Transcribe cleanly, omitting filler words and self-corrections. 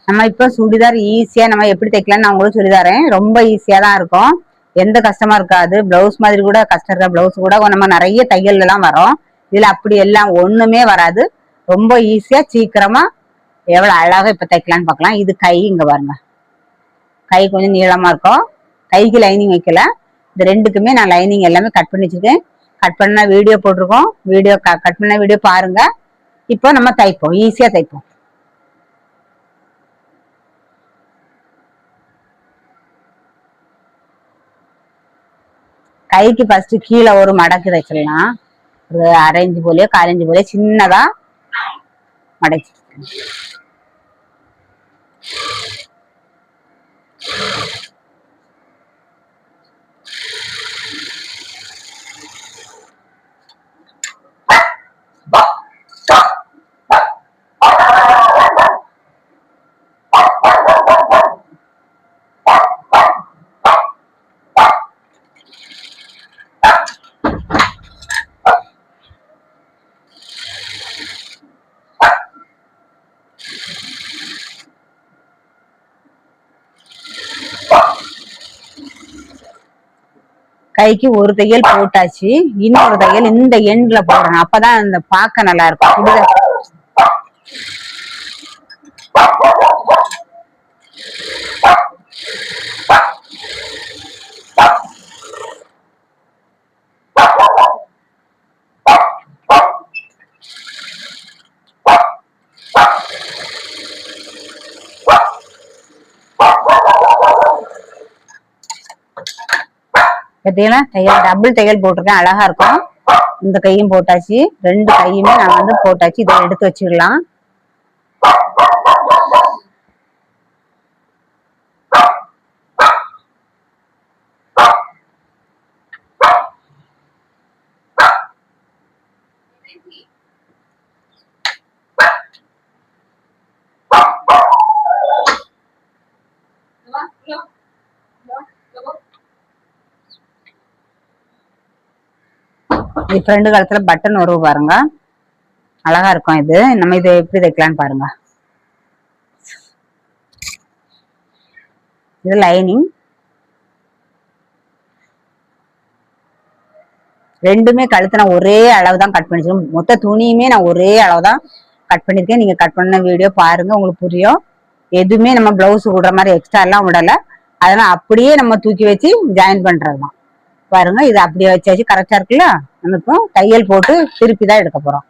நம்ம இப்ப சுடிதார் ஈஸியா நம்ம எப்படி தைக்கலாம்னு நான் உங்களுக்கு சொல்லித்தரேன். ரொம்ப ஈஸியா தான் இருக்கும், எந்த கஷ்டமா இருக்காது. பிளவுஸ் மாதிரி கூட கஷ்டம் இருக்க பிளவுஸ் கூட நம்ம நிறைய தையல் எல்லாம் வரும். இதுல அப்படி எல்லாம் ஒண்ணுமே வராது. ரொம்ப ஈஸியா சீக்கிரமா எவ்வளவு அழகா இப்ப தைக்கலாம்னு பார்க்கலாம். இது கை, இங்க பாருங்க, கை கொஞ்சம் நீளமா இருக்கும். கைக்கு லைனிங் வைக்கல. இது ரெண்டுக்குமே நான் லைனிங் எல்லாமே கட் பண்ணி வச்சிருக்கேன். கட் பண்ண வீடியோ போட்டிருக்கோம். வீடியோ கட் பண்ண வீடியோ பாருங்க. இப்போ நம்ம தைப்போம், ஈஸியா தைப்போம். கைக்கு ஃபர்ஸ்ட் கீழே ஒரு மடக்கு தைச்சிடலாம். ஒரு 1/2 இன்ச்சு போலயோ 1/4 இன்ச்சு போலயோ சின்னதா மடக்கி. கைக்கு ஒரு தையல் போட்டாச்சு. இன்னொரு தையல் இந்த எண்ட்ல போடுறேன், அப்பதான் அந்த பார்க்க நல்லா இருக்கும். பார்த்தீங்கன்னா தையல் டபுள் தையல் போட்டிருக்கேன், அழகா இருக்கும். இந்த கையும் போட்டாச்சு, ரெண்டு கையுமே நான் வந்து போட்டாச்சு. இதை எடுத்து வச்சிடலாம். ஃப்ரண்ட் காலத்துல பட்டன் வரும் பாருங்க, அழகா இருக்கும். இது நம்ம இதை எப்படி தைக்கலான்னு பாருங்க. இது லைனிங். ரெண்டுமே கழுத்து நான் ஒரே அளவு தான் கட் பண்ணிருக்கேன். மொத்த துணியுமே நான் ஒரே அளவு தான் கட் பண்ணிருக்கேன். நீங்க கட் பண்ண வீடியோ பாருங்க, உங்களுக்கு புரியும். எதுவுமே நம்ம பிளவுஸ் விடுற மாதிரி எக்ஸ்ட்ரா எல்லாம் விடல. அதெல்லாம் அப்படியே நம்ம தூக்கி வச்சு ஜாயின் பண்றதுதான். பாருங்க, இது அப்படியே வச்சாச்சு, கரெக்டா இருக்குல்ல. நம்ம இப்போ தையல் போட்டு திருப்பி தான் எடுக்க போறோம்.